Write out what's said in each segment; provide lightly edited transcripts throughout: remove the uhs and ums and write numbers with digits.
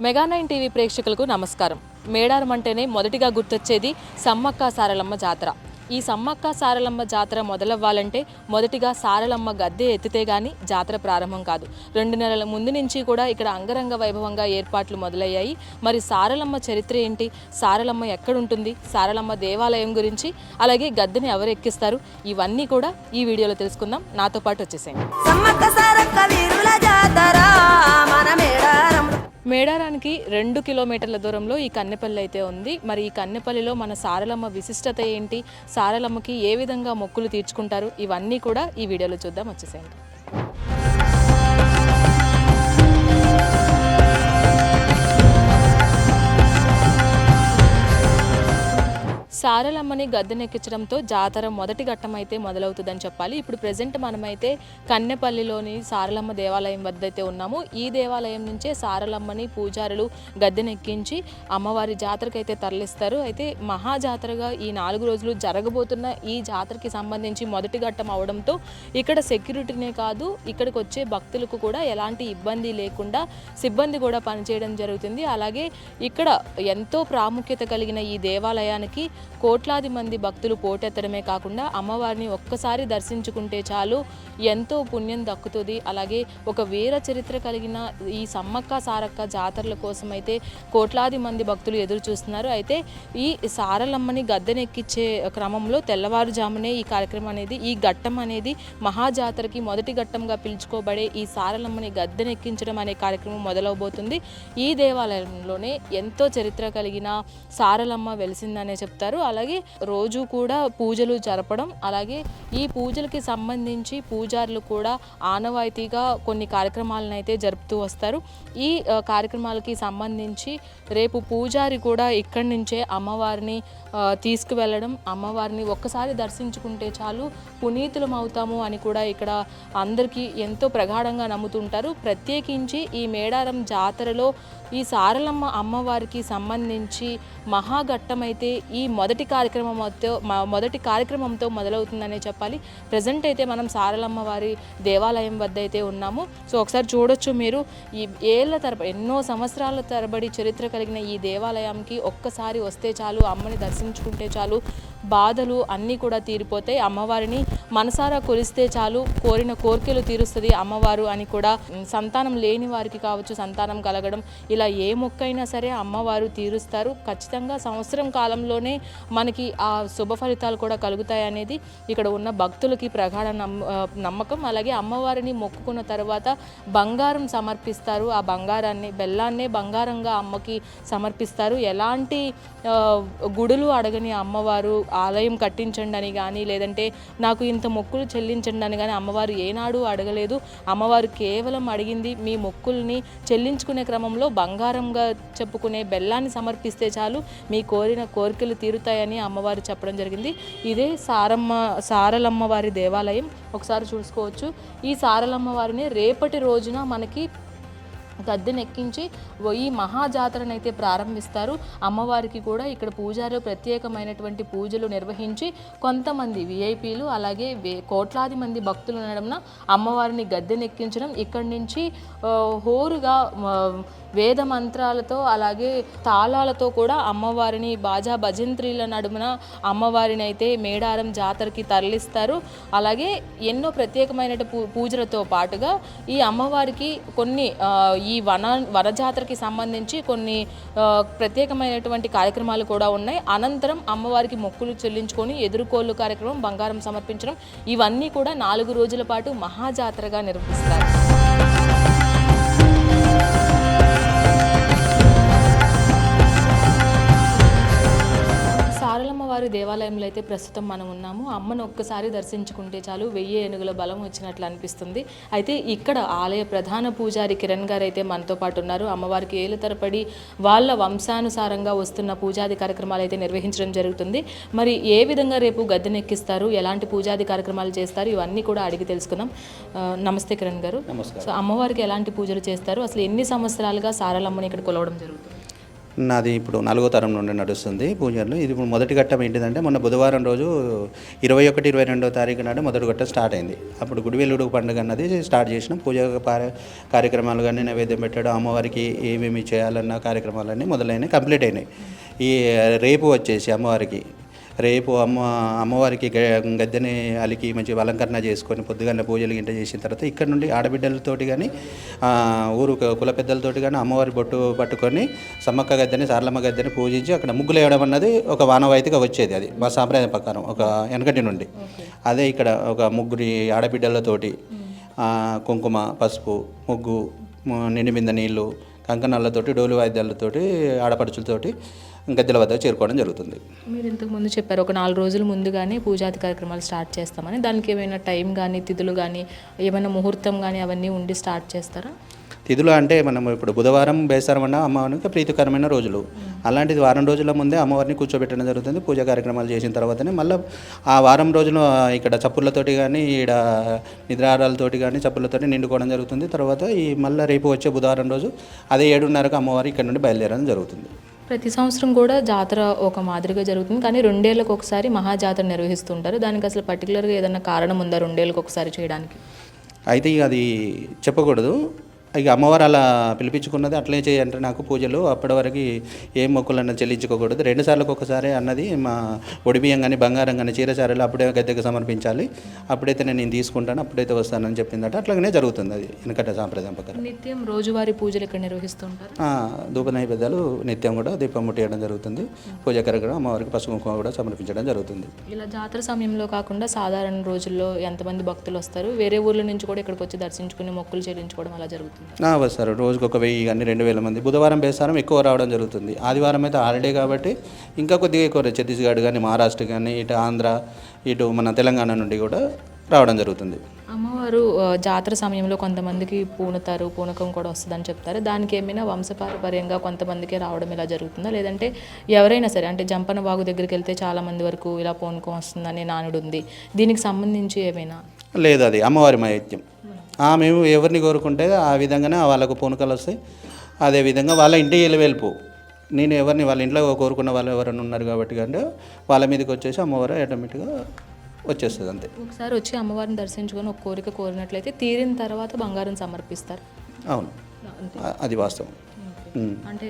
మెగా9 TV ప్రేక్షకులకు నమస్కారం. మేడారం అంటేనే మొదటిగా గుర్తొచ్చేది సమ్మక్క సారలమ్మ జాతర. ఈ సమ్మక్క సారలమ్మ జాతర మొదలవ్వాలంటే మొదటిగా సారలమ్మ గద్దె ఎత్తితే గానీ జాతర ప్రారంభం కాదు. 2 నెలల ముందు నుంచి కూడా ఇక్కడ అంగరంగ వైభవంగా ఏర్పాట్లు మొదలయ్యాయి. మరి సారలమ్మ చరిత్ర ఏంటి, సారలమ్మ ఎక్కడుంటుంది, సారలమ్మ దేవాలయం గురించి, అలాగే గద్దెని ఎవరు ఎక్కిస్తారు, ఇవన్నీ కూడా ఈ వీడియోలో తెలుసుకుందాం. నాతో పాటు వచ్చేసేయండి. మేడారానికి 2 కిలోమీటర్ల దూరంలో ఈ కన్నెపల్లి అయితే ఉంది. మరి ఈ కన్నెపల్లిలో మన సారలమ్మ విశిష్టత ఏంటి, సారలమ్మకి ఏ విధంగా మొక్కులు తీర్చుకుంటారు, ఇవన్నీ కూడా ఈ వీడియోలో చూద్దాం. వచ్చేసేయండి. సారలమ్మని గద్దెనెక్కించడంతో జాతర మొదటి ఘట్టం అయితే మొదలవుతుందని చెప్పాలి. ఇప్పుడు ప్రజెంట్ మనమైతే కన్నెపల్లిలోని సారలమ్మ దేవాలయం వద్ద అయితే ఉన్నాము. ఈ దేవాలయం నుంచే సారలమ్మని పూజారులు గద్దెనెక్కించి అమ్మవారి జాతరకి అయితే తరలిస్తారు. అయితే మహాజాతరగా ఈ 4 రోజులు జరగబోతున్న ఈ జాతరకి సంబంధించి మొదటి ఘట్టం అవడంతో ఇక్కడ సెక్యూరిటీనే కాదు, ఇక్కడికి వచ్చే భక్తులకు కూడా ఎలాంటి ఇబ్బంది లేకుండా సిబ్బంది కూడా పనిచేయడం జరుగుతుంది. అలాగే ఇక్కడ ఎంతో ప్రాముఖ్యత కలిగిన ఈ దేవాలయానికి కోట్లాది మంది భక్తులు పోటెత్తడమే కాకుండా అమ్మవారిని ఒక్కసారి దర్శించుకుంటే చాలు ఎంతో పుణ్యం దక్కుతుంది. అలాగే ఒక వీర చరిత్ర కలిగిన ఈ సమ్మక్క సారక్క జాతరల కోసం అయితే కోట్లాది మంది భక్తులు ఎదురు చూస్తున్నారు. అయితే ఈ సారలమ్మని గద్దెనెక్కించే క్రమంలో తెల్లవారుజామునే ఈ కార్యక్రమం అనేది, ఈ ఘట్టం అనేది మహాజాతరకి మొదటి ఘట్టంగా పిలుచుకోబడే ఈ సారలమ్మని గద్దెనెక్కించడం అనే కార్యక్రమం మొదలవబోతుంది. ఈ దేవాలయంలోనే ఎంతో చరిత్ర కలిగిన సారలమ్మ వెలిసిందనే చెప్తారు. అలాగే రోజు కూడా పూజలు జరపడం, అలాగే ఈ పూజలకి సంబంధించి పూజారులు కూడా ఆనవాయితీగా కొన్ని కార్యక్రమాలను అయితే జరుపుతూ వస్తారు. ఈ కార్యక్రమాలకి సంబంధించి రేపు పూజారి కూడా ఇక్కడి నుంచే అమ్మవారిని తీసుకువెళ్ళడం, అమ్మవారిని ఒక్కసారి దర్శించుకుంటే చాలు పునీతులం అవుతాము అని కూడా ఇక్కడ అందరికీ ఎంతో ప్రగాఢంగా నమ్ముతుంటారు. ప్రత్యేకించి ఈ మేడారం జాతరలో ఈ సారలమ్మ అమ్మవారికి సంబంధించి మహాఘట్టమైతే ఈ మొదటి కార్యక్రమంతో మొదలవుతుందనే చెప్పాలి. ప్రజెంట్ అయితే మనం సారలమ్మ వారి దేవాలయం వద్ద అయితే ఉన్నాము. సో ఒకసారి చూడొచ్చు మీరు, ఈ ఏళ్ళ తరబడి ఎన్నో సంవత్సరాల తరబడి చరిత్ర కలిగిన ఈ దేవాలయానికి ఒక్కసారి వస్తే చాలు, అమ్మని దర్శించుకుంటే చాలు, బాధలు అన్నీ కూడా తీరిపోతాయి. అమ్మవారిని మనసారా కొలిస్తే చాలు కోరిన కోరికలు తీరుస్తుంది అమ్మవారు అని కూడా, సంతానం లేని వారికి కావచ్చు సంతానం కలగడం, ఇలా ఏ మొక్కైనా సరే అమ్మవారు తీరుస్తారు. ఖచ్చితంగా సంవత్సరం కాలంలోనే మనకి ఆ శుభ ఫలితాలు కూడా కలుగుతాయి అనేది ఇక్కడ ఉన్న భక్తులకి ప్రగాఢ నమ్మకం. అలాగే అమ్మవారిని మొక్కుకున్న తర్వాత బంగారం సమర్పిస్తారు. ఆ బంగారాన్ని, బెల్లాన్నే బంగారంగా అమ్మకి సమర్పిస్తారు. ఎలాంటి గుడులు అడగని అమ్మవారు ఆలయం కట్టించండి అని కానీ, లేదంటే నాకు ఇంత మొక్కులు చెల్లించండి అని కానీ అమ్మవారు ఏనాడు అడగలేదు. అమ్మవారు కేవలం అడిగింది మీ మొక్కుల్ని చెల్లించుకునే క్రమంలో బంగారంగా చెప్పుకునే బెల్లాన్ని సమర్పిస్తే చాలు మీ కోరిన కోరికలు తీరుతాయని అమ్మవారు చెప్పడం జరిగింది. ఇదే సారలమ్మ వారి దేవాలయం. ఒకసారి చూసుకోవచ్చు. ఈ సారలమ్మ వారిని రేపటి రోజున మనకి గద్దెనెక్కించి ఈ మహాజాతరనైతే ప్రారంభిస్తారు. అమ్మవారికి కూడా ఇక్కడ పూజారులు ప్రత్యేకమైనటువంటి పూజలు నిర్వహించి కొంతమంది విఐపీలు అలాగే కోట్లాది మంది భక్తులు ఉండడంన అమ్మవారిని గద్దెనెక్కించడం, ఇక్కడి నుంచి హోరుగా వేద మంత్రాలతో అలాగే తాళాలతో కూడా అమ్మవారిని బాజా భజంత్రీల నడుమున అమ్మవారిని అయితే మేడారం జాతరకి తరలిస్తారు. అలాగే ఎన్నో ప్రత్యేకమైన పూజలతో పాటుగా ఈ అమ్మవారికి కొన్ని ఈ వనజాతరకి సంబంధించి కొన్ని ప్రత్యేకమైనటువంటి కార్యక్రమాలు కూడా ఉన్నాయి. అనంతరం అమ్మవారికి మొక్కులు చెల్లించుకొని ఎదురుకోళ్ళు కార్యక్రమం, బంగారం సమర్పించడం, ఇవన్నీ కూడా 4 రోజుల పాటు మహాజాతరగా నిర్వహిస్తారు. సారలమ్మ వారి దేవాలయంలో అయితే ప్రస్తుతం మనం ఉన్నాము. అమ్మను ఒక్కసారి దర్శించుకుంటే చాలు 1000 ఏనుగుల బలం వచ్చినట్లు అనిపిస్తుంది. అయితే ఇక్కడ ఆలయ ప్రధాన పూజారి కిరణ్ గారు అయితే మనతో పాటు ఉన్నారు. అమ్మవారికి ఏళ్ళ తరబడి వాళ్ళ వంశానుసారంగా వస్తున్న పూజాది కార్యక్రమాలు అయితే నిర్వహించడం జరుగుతుంది. మరి ఏ విధంగా రేపు గద్దెనెక్కిస్తారు, ఎలాంటి పూజాది కార్యక్రమాలు చేస్తారు, ఇవన్నీ కూడా అడిగి తెలుసుకుందాం. నమస్తే కిరణ్ గారు. సో అమ్మవారికి ఎలాంటి పూజలు చేస్తారు, అసలు ఎన్ని సంవత్సరాలుగా సారలమ్మని ఇక్కడ కొలవడం జరుగుతుంది? నాది ఇప్పుడు 4వ తరం నుండి నడుస్తుంది పూజలు. ఇది ఇప్పుడు మొదటి ఘట్టం ఏంటిదంటే మొన్న బుధవారం రోజు 21, 22వ తారీఖు నాడు మొదటి ఘట్టం స్టార్ట్ అయింది. అప్పుడు గుడివెల్లుడు పండుగ అన్నది స్టార్ట్ చేసినాం. కార్యక్రమాలు కానీ నైవేద్యం పెట్టడం, అమ్మవారికి ఏమేమి చేయాలన్న కార్యక్రమాలన్నీ మొదలైనవి, కంప్లీట్ అయినాయి. ఈ రేపు వచ్చేసి రేపు అమ్మవారికి గద్దెని అలికి మంచి అలంకరణ చేసుకొని పొద్దుగానే పూజలు గింట చేసిన తర్వాత ఇక్కడ నుండి ఆడబిడ్డలతోటి కానీ ఊరు కుల పెద్దలతోటి కానీ అమ్మవారి బొట్టు పట్టుకొని సమ్మక్క గద్దెని సారలమ్మ గద్దెని పూజించి అక్కడ ముగ్గులు వేయడం అన్నది ఒక వానవాయితీగా వచ్చేది. అది మా సాంప్రదాయం ప్రకారం ఒక వెనకటి నుండి. అదే ఇక్కడ ఒక ముగ్గురి ఆడబిడ్డలతోటి కుంకుమ, పసుపు, ముగ్గు, నిండిమింద నీళ్ళు, కంకణాలతోటి, డోలు వాయిద్యాలతోటి, ఆడపడుచులతోటి గద్దెల వద్దకు చేరుకోవడం జరుగుతుంది. మీరు ఇంతకు ముందు చెప్పారు ఒక 4 రోజుల ముందుగానే పూజాది కార్యక్రమాలు స్టార్ట్ చేస్తామని. దానికి ఏమైనా టైం కానీ తిథులు కానీ ఏమైనా ముహూర్తం కానీ అవన్నీ ఉండి స్టార్ట్ చేస్తారా? తిథులు అంటే మనం ఇప్పుడు బుధవారం బేసారం అన్న అమ్మవారికి ప్రీతికరమైన రోజులు. అలాంటిది వారం రోజుల ముందే అమ్మవారిని కూర్చోబెట్టడం జరుగుతుంది. పూజా కార్యక్రమాలు చేసిన తర్వాతనే మళ్ళీ ఆ వారం రోజులు ఇక్కడ చప్పుళ్ళతోటి కానీ ఈడ నిద్రారాలతోటి కానీ చప్పుళ్ళతోటి నిండుకోవడం జరుగుతుంది. తర్వాత ఈ మళ్ళీ రేపు వచ్చే బుధవారం రోజు అదే 7:30కు అమ్మవారి ఇక్కడ నుండి బయలుదేరడం జరుగుతుంది. ప్రతి సంవత్సరం కూడా జాతర ఒక మాదిరిగా జరుగుతుంది, కానీ 2 ఏళ్ళకు ఒకసారి మహాజాతర నిర్వహిస్తుంటారు. దానికి అసలు పర్టికులర్గా ఏదైనా కారణం ఉందా 2 ఏళ్ళకు ఒకసారి చేయడానికి? అయితే ఇక అది చెప్పకూడదు. ఇక అమ్మవారు అలా పిలిపించుకున్నది అట్లే చేయంటే నాకు పూజలు అప్పటి వరకు ఏం మొక్కులన్నా చెల్లించుకోకూడదు. 2 సార్లకు ఒకసారి అన్నది మా ఒడిబియ్యం కానీ బంగారం కానీ చీరచారలు అప్పుడే గద్దెకు సమర్పించాలి. అప్పుడైతే నేను తీసుకుంటాను, అప్పుడైతే వస్తానని చెప్పిందట. అట్లాగనే జరుగుతుంది. అది వెనకట సాంప్రదాయం ప్రకారం. నిత్యం రోజువారీ పూజలు ఇక్కడ నిర్వహిస్తుంటారు. ధూప నైవేద్యాలు నిత్యం కూడా దీపం ముట్టియడం జరుగుతుంది. పూజ కార్యక్రమం అమ్మవారికి పసుపు కుంకుమ కూడా సమర్పించడం జరుగుతుంది. ఇలా జాతర సమయంలో కాకుండా సాధారణ రోజుల్లో ఎంతమంది భక్తులు వస్తారు? వేరే ఊర్ల నుంచి కూడా ఇక్కడికి వచ్చి దర్శించుకుని మొక్కులు చెల్లించుకోవడం అలా జరుగుతుంది? వస్తారు. రోజుకు 1000 కానీ 2000 మంది. బుధవారం బేసారం ఎక్కువ రావడం జరుగుతుంది. ఆదివారం అయితే హాలిడే కాబట్టి ఇంకా కొద్దిగా ఎక్కువ. ఛత్తీస్గఢ్ కానీ మహారాష్ట్ర కానీ ఇటు ఆంధ్ర ఇటు మన తెలంగాణ నుండి కూడా రావడం జరుగుతుంది. అమ్మవారు జాతర సమయంలో కొంతమందికి పూనకం కూడా వస్తుందని చెప్తారు. దానికి ఏమైనా వంశపారపర్యంగా కొంతమందికి రావడం ఇలా జరుగుతుందా, లేదంటే ఎవరైనా సరే అంటే జంపన వాగు దగ్గరికి వెళ్తే చాలా మంది వరకు ఇలా పూనకం వస్తుందని నానుడు ఉంది, దీనికి సంబంధించి ఏమైనా? లేదు, అది అమ్మవారి మహత్యం. మేము ఎవరిని కోరుకుంటే ఆ విధంగానే వాళ్ళకు పూనకాలు వస్తాయి. అదేవిధంగా వాళ్ళ ఇంటికి వెళ్ళిపో. నేను ఎవరిని వాళ్ళ ఇంట్లో కోరుకున్న వాళ్ళు ఎవరైనా ఉన్నారు కాబట్టి అంటే వాళ్ళ మీదకి వచ్చేసి అమ్మవారు ఆటోమేటిక్గా వచ్చేస్తుంది. అంతే. ఒకసారి వచ్చి అమ్మవారిని దర్శించుకొని ఒక కోరిక కోరినట్లయితే తీరిన తర్వాత బంగారం సమర్పిస్తారు. అవును, అది వాస్తవం. అంటే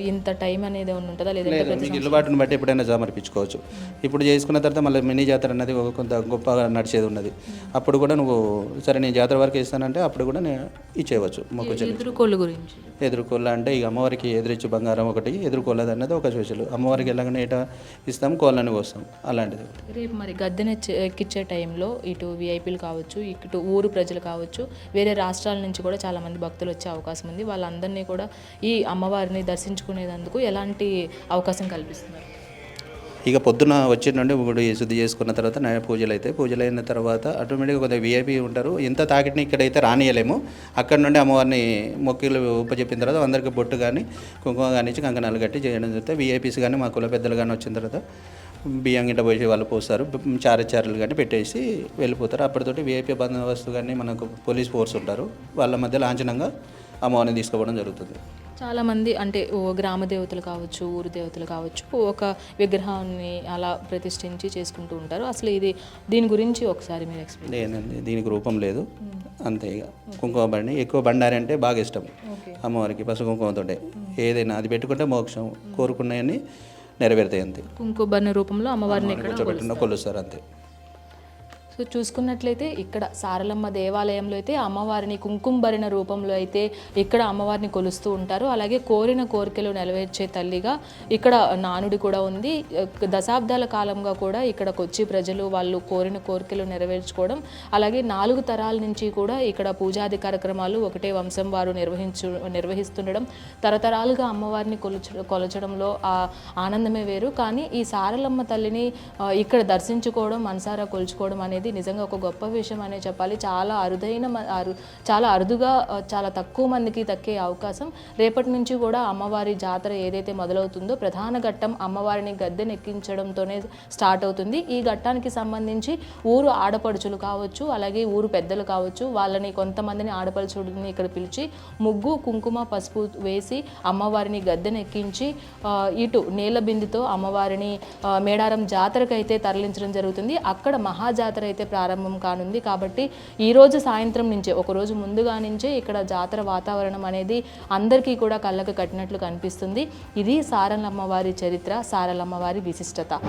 ఇంత టైం అనేది ఉంటుందా, లేదంటే మీకు ఇల్లుబాటును బట్టి ఎప్పుడైనా సమర్పించుకోవచ్చు. ఇప్పుడు చేసుకున్న తర్వాత మళ్ళీ మినీ జాతర అనేది ఒక కొంత గొప్పగా నడిచేది ఉన్నది. అప్పుడు కూడా నువ్వు సరే నేను జాతర వరకు ఇస్తానంటే అప్పుడు కూడా నేను ఇచ్చేయవచ్చు. మొక్కు ఎదురుకోళ్ళు గురించి. ఎదురుకోళ్ళ అంటే ఇక అమ్మవారికి ఎదురిచ్చు బంగారం ఒకటి, ఎదురుకోళ్ళది అన్నది ఒక స్పెషల్. అమ్మవారికి ఎలాగనే ఇట ఇస్తాం, కోళ్ళని కోస్తాం, అలాంటిది. రేపు మరి గద్దెని ఎక్కించే టైంలో ఇటు విఐపీలు కావచ్చు, ఇటు ఊరు ప్రజలు కావచ్చు, వేరే రాష్ట్రాల నుంచి కూడా చాలామంది భక్తులు వచ్చే అవకాశం ఉంది. వాళ్ళందరినీ కూడా ఈ అమ్మవారిని దర్శించుకునేందుకు ఎలాంటి అవకాశం కల్పిస్తున్నారు? ఇక పొద్దున వచ్చి నుండి గుడి శుద్ధి చేసుకున్న తర్వాత పూజలు అయితే పూజలు అయిన తర్వాత ఆటోమేటిక్గా కొంత విఐపీ ఉంటారు. ఎంత తాకిటిని ఇక్కడైతే రానియలేము. అక్కడ నుండి అమ్మవారిని మొక్కులు ఉపజెప్పిన తర్వాత అందరికీ బొట్టు కానీ కుంకుమ కానీ కంకణాలు కట్టి చేయడం జరుగుతుంది. విఐపీస్ కానీ మా కుల పెద్దలు కానీ వచ్చిన తర్వాత బియ్యం గిట్ట పోసి వాళ్ళు పోస్తారు, చారలు కానీ పెట్టేసి వెళ్ళిపోతారు. అప్పటితోటి విఐపీ బందోబస్తు కానీ మనకు పోలీస్ ఫోర్స్ ఉంటారు, వాళ్ళ మధ్య లాంఛనంగా అమ్మవారిని తీసుకోవడం జరుగుతుంది. చాలామంది అంటే గ్రామ దేవతలు కావచ్చు, ఊరు దేవతలు కావచ్చు, ఒక విగ్రహాన్ని అలా ప్రతిష్ఠించి చేసుకుంటూ ఉంటారు. అసలు దీని గురించి ఒకసారి మీరు ఎక్స్ప్లెయిన్. లేదండి, దీనికి రూపం లేదు, అంతే. ఇక కుంకుమ బండి ఎక్కువ బండారి అంటే బాగా ఇష్టం అమ్మవారికి. పసుపు కుంకుమతో ఏదైనా అది పెట్టుకుంటే మోక్షం, కోరుకున్నాయని నెరవేరుతాయి. అంతే. కుంకుమ బండి రూపంలో అమ్మవారిని కూర్చోబెట్టిన కొలుస్తారు, అంతే. సో చూసుకున్నట్లయితే ఇక్కడ సారలమ్మ దేవాలయంలో అయితే అమ్మవారిని కుంకుమభరిణ రూపంలో అయితే ఇక్కడ అమ్మవారిని కొలుస్తూ ఉంటారు. అలాగే కోరిన కోరికలు నెరవేర్చే తల్లిగా ఇక్కడ నానుడి కూడా ఉంది. దశాబ్దాల కాలంగా కూడా ఇక్కడికి వచ్చి ప్రజలు వాళ్ళు కోరిన కోరికలు నెరవేర్చుకోవడం, అలాగే 4 తరాల నుంచి కూడా ఇక్కడ పూజాది కార్యక్రమాలు ఒకటే వంశం వారు నిర్వహిస్తుండడం, తరతరాలుగా అమ్మవారిని కొలచడంలో ఆ ఆనందమే వేరు. కానీ ఈ సారలమ్మ తల్లిని ఇక్కడ దర్శించుకోవడం, మనసారా కొలుచుకోవడం అనేది నిజంగా ఒక గొప్ప విషయం అనే చెప్పాలి. చాలా చాలా అరుదుగా చాలా తక్కువ మందికి దక్కే అవకాశం. రేపటి నుంచి కూడా అమ్మవారి జాతర ఏదైతే మొదలవుతుందో ప్రధాన ఘట్టం అమ్మవారిని గద్దెనెక్కించడంతోనే స్టార్ట్ అవుతుంది. ఈ ఘట్టానికి సంబంధించి ఊరు ఆడపడుచులు కావచ్చు, అలాగే ఊరు పెద్దలు కావచ్చు, వాళ్ళని కొంతమందిని ఆడపడుచుడిని ఇక్కడ పిలిచి ముగ్గు కుంకుమ పసుపు వేసి అమ్మవారిని గద్దెనెక్కించి ఇటు నీళ్ళ బిందుతో అమ్మవారిని మేడారం జాతరకు అయితే తరలించడం జరుగుతుంది. అక్కడ మహాజాతర అయితే ప్రారంభం కానుంది. కాబట్టి ఈరోజు సాయంత్రం నుంచే, ఒకరోజు ముందుగా నుంచే ఇక్కడ జాతర వాతావరణం అనేది అందరికీ కూడా కళ్ళకు కట్టినట్లు కనిపిస్తుంది. ఇది సారలమ్మవారి చరిత్ర, సారలమ్మవారి విశిష్టత.